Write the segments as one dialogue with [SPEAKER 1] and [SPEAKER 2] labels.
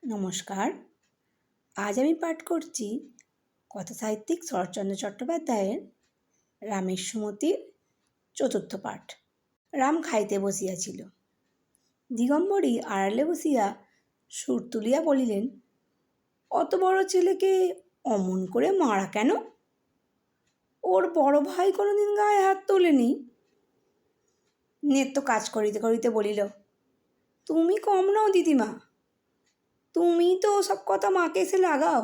[SPEAKER 1] নমস্কার। আজ আমি পাঠ করছি কথাসাহিত্যিক শরৎচন্দ্র চট্টোপাধ্যায়ের রামের সুমতির চতুর্থ পাঠ। রাম খাইতে বসিয়াছিল। দিগম্বরী আড়ালে বসিয়া সুর তুলিয়া বলিলেন, অত বড় ছেলেকে অমন করে মারা কেন? ওর বড় ভাই কোনোদিন গায়ে হাত তোলেনি। নেত্য কাজ করিতে করিতে বলিল, তুমি কম নও দিদিমা, তুমি তো সব কথা মাকে এসে লাগাও।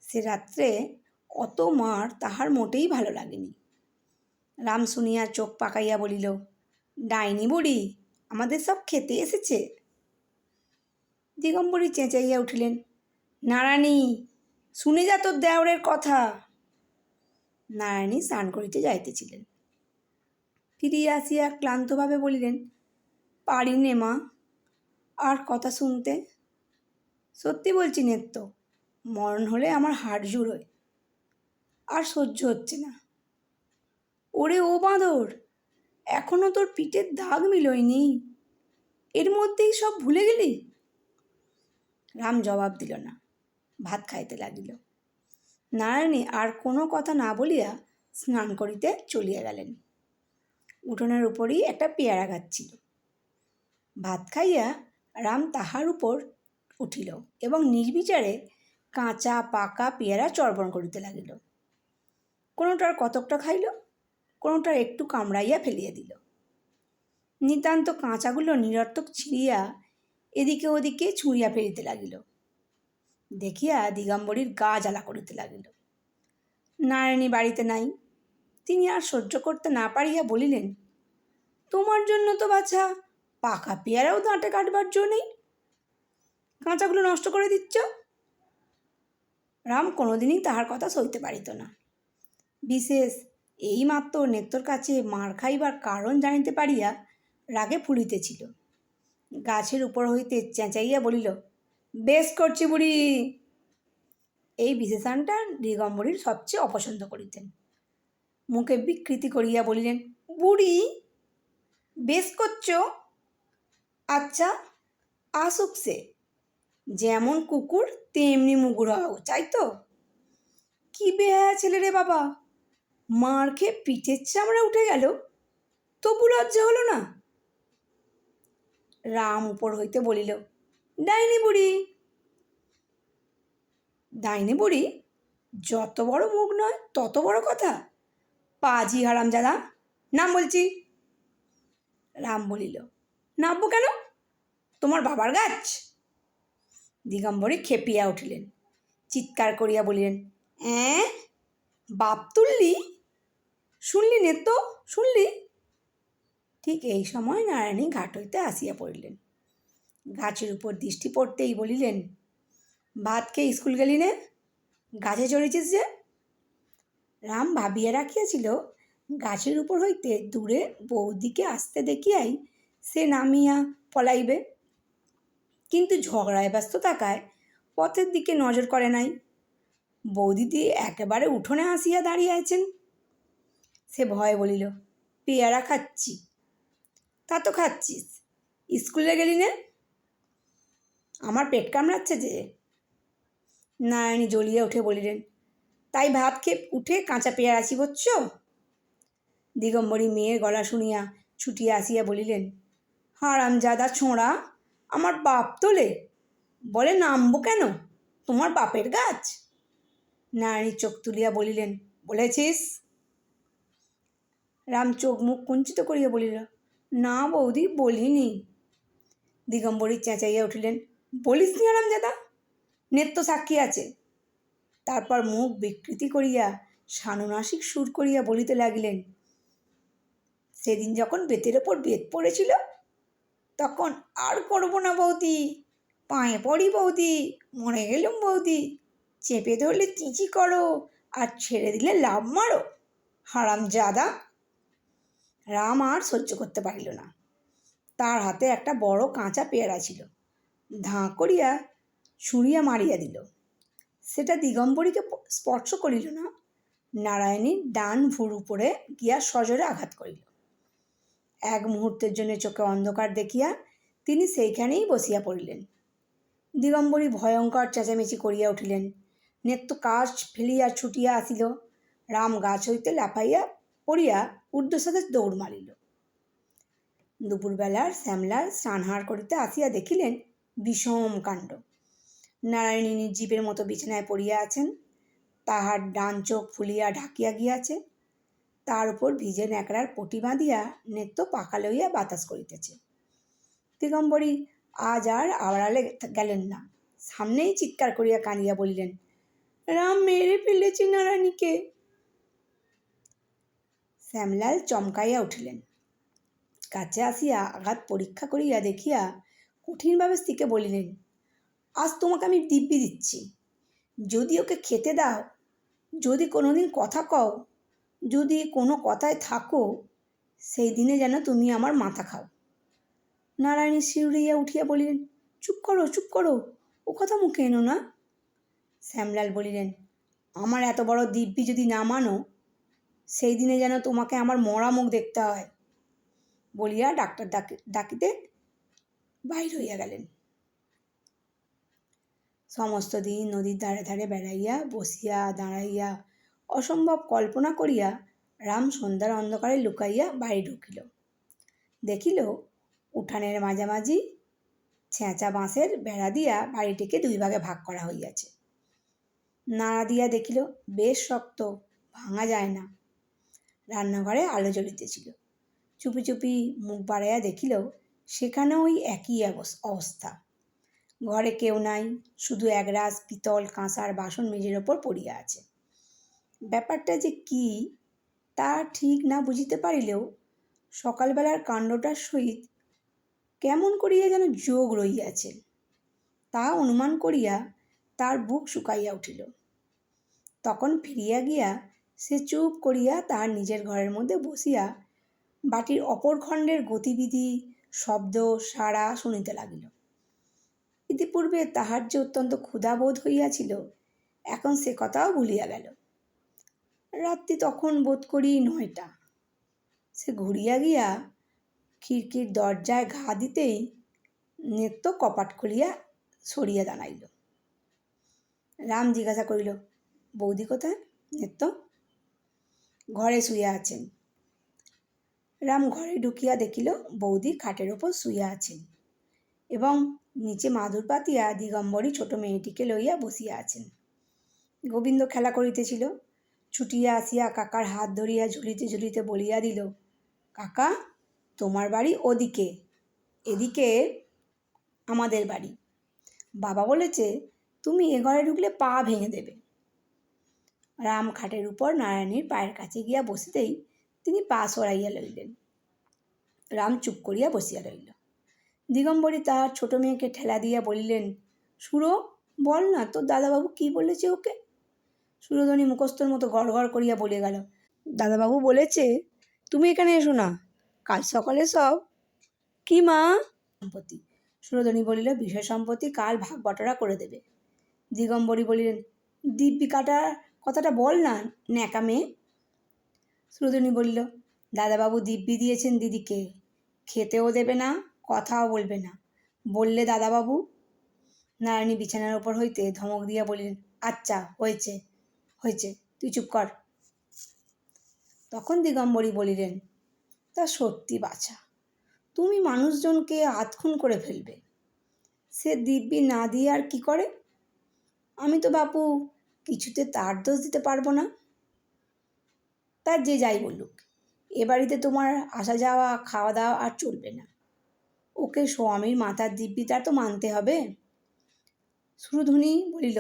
[SPEAKER 1] সে রাত্রে অত মার তাহার মোটেই ভালো লাগেনি। রাম শুনিয়া চোখ পাকাইয়া বলিল, ডাইনি বুড়ি আমাদের সব খেতে এসেছে। দিগম্বরী চেঁচাইয়া উঠিলেন, নারায়ণী শুনে যা তোর দেওরের কথা। নারায়ণী স্নান করিতে যাইতেছিলেন। ফিরিয়া আসিয়া ক্লান্তভাবে বলিলেন, পারি নে মা আর কথা শুনতে। সত্যি বলছি নেত্য, মরণ হলে আমার হাড় জুড়োয়, আর সহ্য হচ্ছে না। ওরে ও বাঁদর, এখনো তোর পিঠের দাগ মিলয়নি, এর মধ্যেই সব ভুলে গেলি? রাম জবাব দিল না, ভাত খাইতে লাগিল। নারায়ণী আর কোনো কথা না বলিয়া স্নান করিতে চলিয়া গেলেন। উঠোনের উপরই একটা পেয়ারা গাছ ছিল। ভাত খাইয়া রাম তাহার উপর উঠিল এবং নির্বিচারে কাঁচা পাকা পেয়ারা চর্বণ করিতে লাগিল। কোনোটার কতকটা খাইল, কোনোটার একটু কামড়াইয়া ফেলিয়া দিল। নিতান্ত কাঁচাগুলো নিরর্থক ছিঁড়িয়া এদিকে ওদিকে ছুঁড়িয়া ফেলিতে লাগিল। দেখিয়া দিগম্বরীর গা জ্বালা করিতে লাগিল। নারায়ণী বাড়িতে নাই। তিনি আর সহ্য করতে না পারিয়া বলিলেন, তোমার জন্য তো বাছা পাকা পেয়ারাও দাঁটে কাটবার জো নেই, কাঁচাগুলো নষ্ট করে দিচ্ছ। রাম কোনোদিনই তাহার কথা সইতে পারিত না। বিশেষ এইমাত্র নেত্রর কাছে মার খাইবার কারণ জানিতে পারিয়া রাগে ফুলিতেছিল। গাছের উপর হইতে চেঁচাইয়া বলিল, বেশ করছি বুড়ি। এই বিশেষণটা দিগম্বরীর সবচেয়ে অপছন্দ করিতেন। মুখে বিকৃতি করিয়া বলিলেন, বুড়ি বেশ করছো? আচ্ছা আসুক সে, যেমন কুকুর তেমনি মুগুর হওয়া চাই তো। কি বেহায়া ছেলে রে বাবা, মার খেয়ে পিঠের চামড়া উঠে গেল, তবু লজ্জা হলো না। রাম উপর হইতে বলিল, ডাইনি বুড়ি। ডাইনি বুড়ি? যত বড় মুখ নয় তত বড় কথা। পাজি হারামজাদা, নাম বলছি। রাম বলিল, নামবো কেন? তোমার বাবার গাছ? দিগম্বরী খেপিয়া উঠিলেন, চিৎকার করিয়া বলিলেন, বাপ তুললি? শুনলি নেত্য, শুনলি? ঠিক এই সময় নারায়ণী ঘাট হইতে আসিয়া পড়িলেন। গাছের উপর দৃষ্টি পড়তেই বলিলেন, ভাত খেয়ে স্কুল গেলি নে, গাছে চড়েছিস যে? রাম ভাবিয়া রাখিয়াছিল গাছের উপর হইতে দূরে বৌদিকে আসতে দেখিয়াই সে নামিয়া পলাইবে, কিন্তু ঝগড়ায় ব্যস্ত থাকায় পথের দিকে নজর করে নাই। বৌদিদি একেবারে উঠোনে আসিয়া দাঁড়িয়ে আছেন। সে ভয়ে বলিল, পেয়ারা খাচ্ছি। তা তো খাচ্ছিস, স্কুলে গেলি না? আমার পেট কামড়াচ্ছে যে। নারায়ণী জ্বলিয়া উঠে বলিলেন, তাই ভাত খেয়ে উঠে কাঁচা পেয়ারা চিবোচ্ছ? দিগম্বরী মেয়ের গলা শুনিয়া ছুটিয়া আসিয়া বলিলেন, হারামজাদা ছোঁড়া, আমার বাপ তোলে, বলে নামবো কেন? তোমার বাপের গাছ? নারায়ণী চোখ তুলিয়া বলিলেন, বলেছিস? রাম চোখ মুখ কুঞ্চিত করিয়া বলিল, না বৌদি, বলিনি। দিগম্বরী চেঁচাইয়া উঠিলেন, বলিস নি হারামজাদা? নেত্য সাক্ষী আছে। তারপর মুখ বিকৃতি করিয়া সানুনাসিক সুর করিয়া বলিতে লাগিলেন, সেদিন যখন বেতের ওপর বেত পড়েছিল তখন আর করবো না বৌদি, পায়ে পড়ি বৌদি, মরে গেলুম বৌদি, চেপে ধরলে চিঁচি করো আর ছেড়ে দিলে লাভ মারো, হারামজাদা। রাম আর সহ্য করতে পারিল না। তার হাতে একটা বড় কাঁচা পেয়ারা ছিল, ধাঁ করিয়া ছুঁড়িয়া মারিয়া দিল। সেটা দিগম্বরীকে স্পর্শ করিল না, নারায়ণীর ডান ভুঁড় উপরে গিয়া সজোরে আঘাত করিল। এক মুহূর্তের জন্য চোখে অন্ধকার দেখিয়া তিনি সেইখানেই বসিয়া পড়িলেন। দিগম্বরী ভয়ঙ্কর চেঁচামেচি করিয়া উঠিলেন। নেত্য কাঠ ফেলিয়া ছুটিয়া আসিল। রাম গাছ হইতে লাফাইয়া পড়িয়া ঊর্ধ্বশ্বাসে দৌড় মারিল। দুপুরবেলার শ্যামলাল স্নানহার করিতে আসিয়া দেখিলেন বিষম কাণ্ড। নারায়ণী নির্জীবের মতো বিছানায় পড়িয়া আছেন। তাহার ডান চোখ ফুলিয়া ঢাকিয়া গিয়াছে। তার উপর ভিজে ন্যাকড়ার পটি বাঁধিয়া নেত্য পাখা লইয়া বাতাস করিতেছে। দিগম্বরী আজ আর আড়ালে গেলেন না, সামনেই চিৎকার করিয়া কাঁদিয়া বলিলেন, রাম মেরে ফেলেছে নারায়ণীকে। শ্যামলাল চমকাইয়া উঠিলেন। কাছে আসিয়া আঘাত পরীক্ষা করিয়া দেখিয়া কঠিনভাবে স্ত্রীকে বলিলেন, আজ তোমাকে আমি দিব্যি দিচ্ছি, যদি ওকে খেতে দাও, যদি কোনোদিন কথা কও, যদি কোনো কথায় থাকো, সেই দিনে যেন তুমি আমার মাথা খাও। নারায়ণী শিউরিয়া উঠিয়া বলিলেন, চুপ করো, চুপ করো, ও কথা মুখে এনো না। শ্যামলাল বলিলেন, আমার এত বড় দিব্যি যদি না মানো, সেই দিনে যেন তোমাকে আমার মরা মুখ দেখতে হয়। বলিয়া ডাক্তার ডাকিতে বাহির হইয়া গেলেন। সমস্ত দিন নদীর ধারে ধারে বেড়াইয়া বসিয়া দাঁড়াইয়া অসম্ভব কল্পনা করিয়া রাম সন্ধ্যার অন্ধকারে লুকাইয়া বাড়ি ঢুকিল। দেখিল উঠানের মাঝামাঝি ছেঁচা বাঁশের বেড়া দিয়া বাড়িটিকে দুই ভাগে ভাগ করা হইয়াছে। নাড়া দিয়া দেখিল বেশ শক্ত, ভাঙা যায় না। রান্নাঘরে আলো জ্বলিতেছিল। চুপি চুপি মুখ বাড়াইয়া দেখিল সেখানেও ওই একই অবস্থা। ঘরে কেউ নাই, শুধু একরাশ পিতল কাঁসার বাসন মেঝের ওপর পড়িয়া আছে। ব্যাপারটা যে কি তা ঠিক না বুঝিতে পারিলেও সকালবেলার কাণ্ডটার সহিত কেমন করিয়া যেন যোগ রহিয়াছে, তা অনুমান করিয়া তার বুক শুকাইয়া উঠিল। তখন ফিরিয়া গিয়া সে চুপ করিয়া তার নিজের ঘরের মধ্যে বসিয়া বাটির অপর খণ্ডের গতিবিধি, শব্দ, সাড়া শুনিতে লাগিল। ইতিপূর্বে তাহার যে অত্যন্ত ক্ষুধাবোধ হইয়াছিল, এখন সে কথাও ভুলিয়া গেল। রাত্রি তখন বোধ করি 9টা। সে ঘুরিয়া গিয়া খিড়কির দরজায় ঘা দিতেই নেত্য কপাট খুলিয়া সরিয়া দাঁড়াইল। রাম জিজ্ঞাসা করিল, বৌদি কোথায়? নেত্য ঘরে শুইয়া আছেন। রাম ঘরে ঢুকিয়া দেখিল বৌদি খাটের ওপর শুইয়া আছেন এবং নিচে মাদুর পাতিয়া দিগম্বরী ছোট মেয়েটিকে লইয়া বসিয়া আছেন। গোবিন্দ খেলা করিতেছিল। ছুটিয়া আসিয়া কাকার হাত ধরিয়া ঝুলিতে ঝুলিতে বলিয়া দিল, কাকা, তোমার বাড়ি ওদিকে, এদিকে আমাদের বাড়ি। বাবা বলেছে তুমি এ ঘরে ঢুকলে পা ভেঙে দেবে। রাম খাটের উপর নারায়ণীর পায়ের কাছে গিয়া বসিতেই তিনি পা সরাইয়া লইলেন। রাম চুপ করিয়া বসিয়া রইল। দিগম্বরী তাহার ছোট মেয়েকে ঠেলা দিয়া বলিলেন, সুরো, বল না তোর দাদাবাবু কি বলেছে ওকে। সুরধ্বনি মুখস্থর মতো গড়গড় করিয়া বলে গেল, দাদাবাবু বলেছে তুমি এখানে এসো না, কাল সকালে সব। কি মা? সম্পত্তি। সুরধ্বনি বলিল, বিষয় সম্পত্তি কাল ভাগ বটরা করে দেবে। দিগম্বরী বলিলেন, দিব্যি কাটার কথাটা বল না, ন্যাকা মেয়ে। সুরধ্বনি বলিল, দাদাবাবু দিব্যি দিয়েছেন দিদিকে, খেতেও দেবে না, কথাও বলবে না, বললে দাদাবাবু। নারায়ণী বিছানার ওপর হইতে ধমক দিয়া বলিলেন, আচ্ছা, হয়েছে হয়েছে, তুই চুপ কর। তখন দিগম্বরী বলিলেন, তা সত্যি বাছা, তুমি মানুষজনকে আধখুন করে ফেলবে। সে দিব্যি না দিয়ে আর কি করে? আমি তো বাপু কিছুতে তার দোষ দিতে পারবো না। তার যে যাই বলুক, এ বাড়িতে তোমার আসা যাওয়া খাওয়া দাওয়া আর চলবে না। ওকে স্বামীর মাথার দিব্যি তার তো মানতে হবে। সুরধ্বনি বলিল,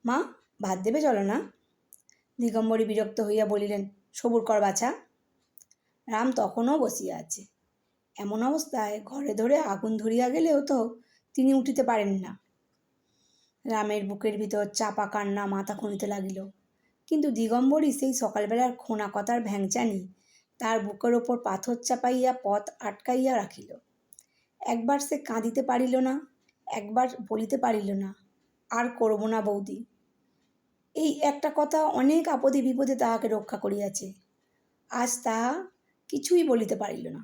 [SPEAKER 1] মা, ভাত দেবে চলো না। দিগম্বরী বিরক্ত হইয়া বলিলেন, সবুর কর বাছা। রাম তখনও বসিয়া আছে। এমন অবস্থায় ঘরে ধরে আগুন ধরিয়া গেলেও তো তিনি উঠিতে পারেন না। রামের বুকের ভিতর চাপা কান্না মাথা খুঁড়িতে লাগিল। কিন্তু দিগম্বরী সেই সকালবেলার খোনা কথার ভ্যাংচানি তার বুকের ওপর পাথর চাপাইয়া পথ আটকাইয়া রাখিল। একবার সে কাঁদিতে পারিল না, একবার বলিতে পারিল না, আর করব না বৌদি। এই একটা কথা অনেক আপদে বিপদে তাহাকে রক্ষা করিয়াছে। আজ তাহা কিছুই বলিতে পারিল না।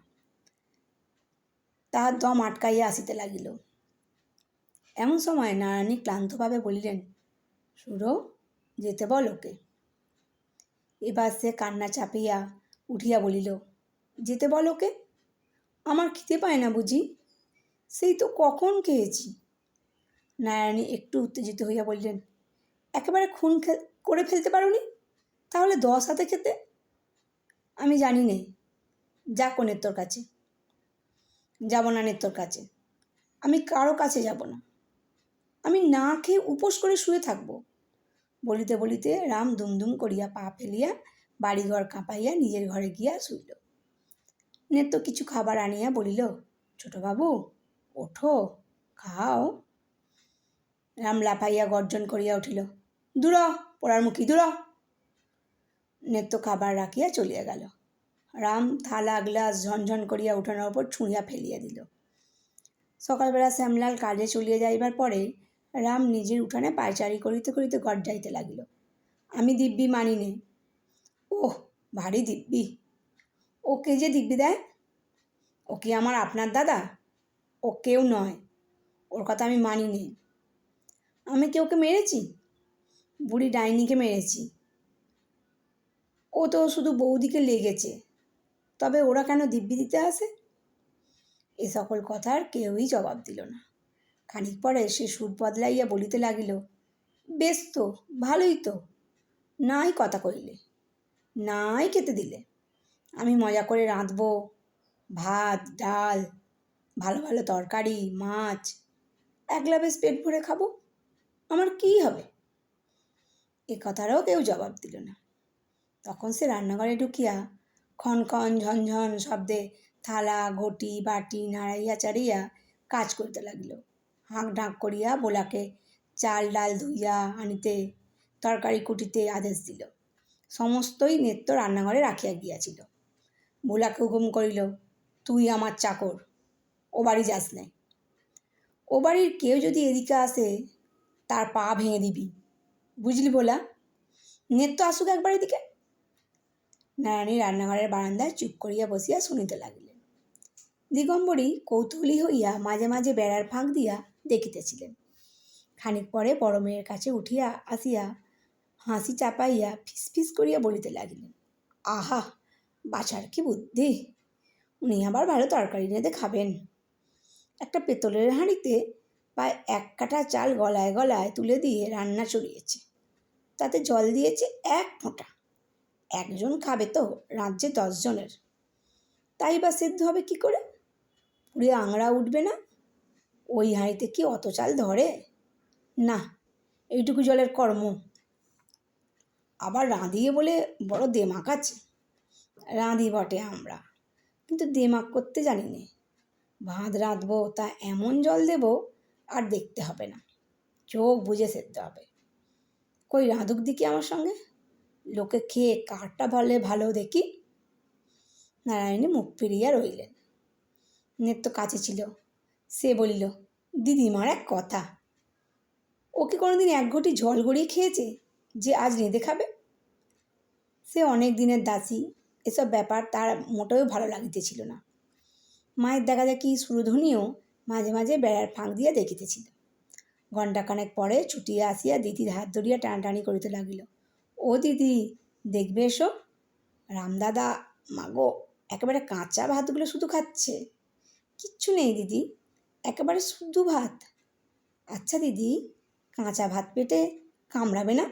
[SPEAKER 1] তাহার দম আটকাইয়া আসিতে লাগিল। এমন সময় নারায়ণী ক্লান্তভাবে বলিলেন, সুরো, যেতে বল ওকে। এবার সে কান্না চাপিয়া উঠিয়া বলিল, যেতে বল ওকে? আমার খিদে পায় না বুঝি? সেই তো কখন খেয়েছি। নারায়ণী একটু উত্তেজিত হইয়া বললেন, একেবারে খুন করে ফেলতে পারোনি? তাহলে 10 হাতে খেতে। আমি জানি নে, যা কোনের তোর কাছে। যাব না নেত্তর কাছে, আমি কারো কাছে যাব না। আমি না খেয়ে উপোস করে শুয়ে থাকব। বলিতে বলিতে রাম দুমদুম করিয়া পা ফেলিয়া বাড়িঘর কাঁপাইয়া নিজের ঘরে গিয়া শুইল। নেত্য কিছু খাবার আনিয়া বলিল, ছোটবাবু, ওঠো, খাও। রাম লাফাইয়া গর্জন করিয়া উঠিল, দূর পোড়ার মুখী, দূর। নেত্য খাবার রাখিয়া চলিয়া গেল। রাম থালা গ্লাস ঝনঝন করিয়া উঠানোর ওপর ছুঁড়িয়া ফেলিয়া দিল। সকালবেলা শ্যামলাল কাজে চলিয়া যাইবার পরে রাম নিজের উঠানে পায়চারি করিতে করিতে ঘর যাইতে লাগিল। আমি দিব্যি মানি নে। ওহ, ভারী দিব্যি। ওকে যে দিব্যি দেয়? ও কি আমার আপনার দাদা? ও কেউ নয়, ওর কথা আমি মানি নে। আমি কি ওকে মেরেছি? বুড়ি ডাইনিকে মেরেছি। ও তো শুধু বৌদিকে লেগেছে, তবে ওরা কেন দিব্যি দিতে আসে? এ সকল কথার কেউই জবাব দিল না। খানিক পরে সে সুর বদলাইয়া বলিতে লাগিল, বেশ তো, ভালোই তো। নাই কথা কইলে, নাই খেতে দিলে। আমি মজা করে রাঁধব, ভাত ডাল, ভালো ভালো তরকারি, মাছ, একলা বেশ পেট ভরে খাবো। আমার কী হবে? এ কথারও কেউ জবাব দিল না। তখন সে রান্নাঘরে ঢুকিয়া ক্ষণ ক্ষণ ঝনঝন শব্দে থালা ঘটি বাটি নাড়াইয়া চাড়িয়া কাজ করিতে লাগিল। হাঁক ডাক করিয়া বোলাকে চাল ডাল ধুইয়া আনিতে, তরকারি কুটিতে আদেশ দিল। সমস্তই নেত্য রান্নাঘরে রাখিয়া গিয়াছিল। ভোলাকে হুকুম করিল, তুই আমার চাকর, ও বাড়ি যাস নে। ও বাড়ির কেউ যদি এদিকে আসে, তার পা ভেঙে দিবি, বুঝলি ভোলা? নেত্য আসুক একবার এদিকে। নারায়ণী রান্নাঘরের বারান্দায় চুপ করিয়া বসিয়া শুনিতে লাগিলেন। দিগম্বরী কৌতূহলী হইয়া মাঝে মাঝে বেড়ার ফাঁক দিয়া দেখিতেছিলেন। খানিক পরে বড় মেয়ের কাছে উঠিয়া আসিয়া হাসি চাপাইয়া ফিস ফিস করিয়া বলিতে লাগিলেন, আহা, বাছার কি বুদ্ধি! উনি আবার ভালো তরকারি রেঁধে খাবেন। একটা পেতলের হাঁড়িতে প্রায় 1 কাঠা চাল গলায় গলায় তুলে দিয়ে রান্না চড়িয়েছে। তাতে জল দিয়েছে 1 ফোঁটা। একজন খাবে তো রাজ্যে 10 জনের। তাই বা সেদ্ধ হবে কী করে? পুড়ে আংড়া উঠবে না? ওই হাঁড়িতে কি অত চাল ধরে? না, এইটুকু জলের কর্ম। আবার রাঁধিয়ে বলে বড় দেমাক আছে। রাঁধি বটে আমরা, কিন্তু দেমাক করতে জানি নে। ভাত রাঁধবো, তা এমন জল দেব আর দেখতে হবে না, চোখ বুজে সেদ্ধ হবে। কই রাঁধুক দেখি আমার সঙ্গে, লোকে খেয়ে কারটা বলে ভালো দেখি। নারায়ণী মুখ ফিরিয়া রইলেন। নেত্য কাছে ছিল। সে বলিল, দিদিমার এক কথা। ও কি কোনোদিন 1 ঘটি জল গড়িয়ে খেয়েছে যে আজ রেঁধে খাবে? সে অনেক দিনের দাসী, এসব ব্যাপার তার মোটেও ভালো লাগিতেছিল না। মায়ের দেখা দেখি সুরধনীও মাঝে মাঝে বেড়ার ফাঁক দিয়া দেখিতেছিল। ঘণ্টাখানেক পরে ছুটিয়া আসিয়া দিদির হাত ধরিয়া টানাটানি করিতে লাগিল। ও দিদি, দেখবে এসো। রামদাদা, মাগো, একেবারে কাঁচা ভাতগুলো শুধু খাচ্ছে। কিচ্ছু নেই দিদি, একেবারে শুধু ভাত। আচ্ছা দিদি, কাঁচা ভাত পেটে কামড়াবে না?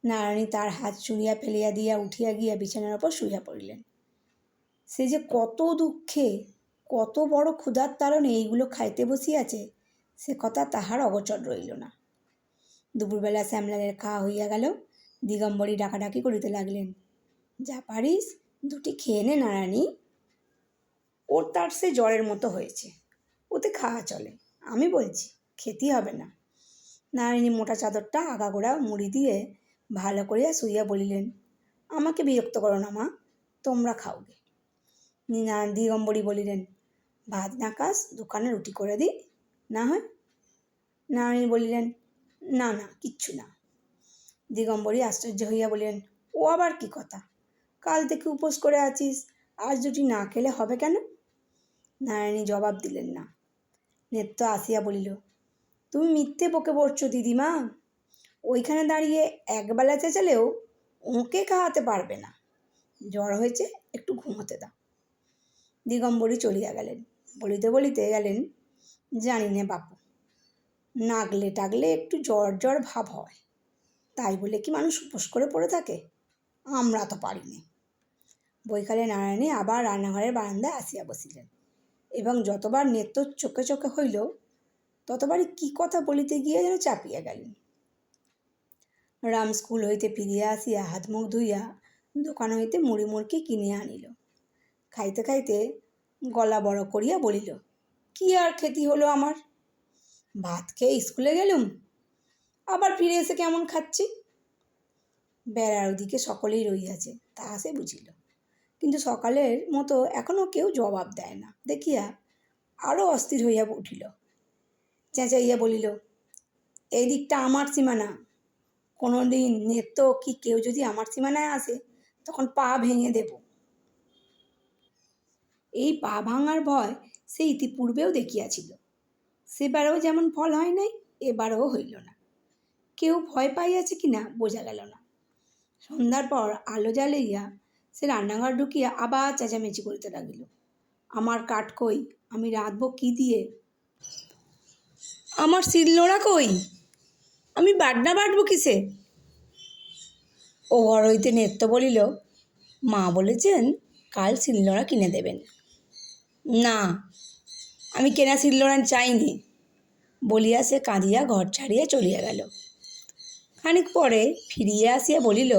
[SPEAKER 1] নারায়ণী তার হাত চুড়িয়া ফেলিয়া দিয়া উঠিয়া গিয়া বিছানার ওপর শুইয়া পড়িলেন। সে যে কত দুঃখে, কত বড় ক্ষুধার তাড়নে এইগুলো খাইতে বসিয়াছে, সে কথা তাহার অগোচর রইল না। দুপুরবেলা শ্যামলালের খাওয়া হইয়া গেল। দিগম্বরী ডাকাডাকি করিতে লাগলেন, যা পারিস 2টি খেয়ে নে নারায়ণী। ওর তার সে জ্বরের মতো হয়েছে, ওতে খাওয়া চলে, আমি বলছি খেতেই হবে না। নারায়ণী মোটা চাদরটা আগাগোড়া মুড়ি দিয়ে ভালো করিয়া শুইয়া বলিলেন, আমাকে বিরক্ত করো না মা, তোমরা খাওগে। দিগম্বরী বলিলেন, ভাত না খাস 2খানা রুটি করে দিই না হয়? নারায়ণী বলিলেন, না না, কিচ্ছু না। দিগম্বরী আশ্চর্য হইয়া বলিলেন, ও আবার কি কথা? কাল থেকে উপোস করে আছিস, আজ 2টি না খেলে হবে কেন? নারায়ণী জবাব দিলেন না। নেত্য আসিয়া বলিল, তুমি মিথ্যে বকে পড়ছো দিদিমা। ওইখানে দাঁড়িয়ে একবেলা চেঁচালেও ওকে খাওয়াতে পারবে না। জ্বর হয়েছে, একটু ঘুমোতে দাও। দিগম্বরী চলিয়া গেলেন। বলিতে বলিতে গেলেন, জানি না বাপু, নাগলে টাগলে একটু জ্বর জ্বর ভাব হয়, তাই বলে কি মানুষ উপোস করে পড়ে থাকে? আমরা তো পারিনি। বৈকালে নারায়ণী আবার রান্নাঘরের বারান্দায় আসিয়া বসিলেন এবং যতবার নেত্য চোখে চোখে হইল ততবারই কী কথা বলিতে গিয়ে যেন চাপিয়া গেলেন। রাম স্কুল হইতে ফিরিয়া আসিয়া হাত মুখ ধুইয়া দোকান হইতে মুড়ি মুড়কি কিনিয়া আনিল। খাইতে খাইতে গলা বড় করিয়া বলিল, কি আর খেতি হলো আমার? ভাত খেয়ে স্কুলে গেলুম, আবার ফিরে এসে কেমন খাচ্ছি। বেড়ার ওদিকে সকলেই রইয়াছে, তাহা সে বুঝিল, কিন্তু সকালের মতো এখনও কেউ জবাব দেয় না দেখিয়া আরও অস্থির হইয়া উঠিল। চেঁচাইয়া বলিল, এই দিকটা আমার সীমানা। কোনো দিন নেত্য কি কেউ যদি আমার সীমানায় আসে তখন পা ভেঙে দেব। এই পা ভাঙার ভয় সে ইতিপূর্বেও দেখিয়াছিল। সেবারও যেমন ফল হয় নাই, এবারও হইল না। কেউ ভয় পাইয়াছে কিনা বোঝা গেল না। সন্ধ্যার পর আলো জ্বালাইয়া সে রান্নাঘর ঢুকিয়া আবার চেঁচামেচি করিতে লাগিল, আমার কাঠ কই, আমি রাঁধব কি দিয়ে? আমার শিলনোড়া কই, আমি বাটনা বাটব কিসে? ও ঘর হইতে নেত্য বলিল, মা বলেছেন কাল শিলনোড়া কিনে দেবেন। না, আমি কেনা শিলনোড়া চাইনি বলিয়া সে কাঁদিয়া ঘর ছাড়িয়া চলিয়া গেল। খানিক পরে ফিরিয়া আসিয়া বলিল,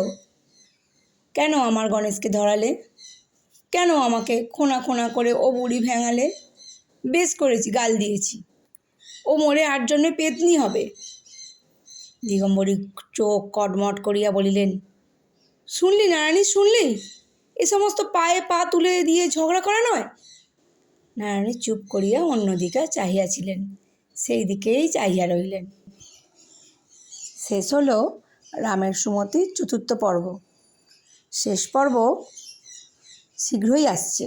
[SPEAKER 1] কেন আমার গণেশকে ধরালে? কেন আমাকে খোনা খোনা করে ও বুড়ি ভেঙালে? বেশ করেছি, গাল দিয়েছি। ও মরে আর জন্মে পেতনি হবে। দিগম্বরী চোখ কটমট করিয়া বলিলেন, শুনলি নারায়ণী, শুনলি? এ সমস্ত পায়ে পা তুলে দিয়ে ঝগড়া করা নয়। নারায়ণী চুপ করিয়া অন্যদিকে চাহিয়াছিলেন, সেই দিকেই চাহিয়া রইলেন। শেষ হলো রামের সুমতির ৪র্থ পর্ব। শেষ পর্ব শীঘ্রই আসছে।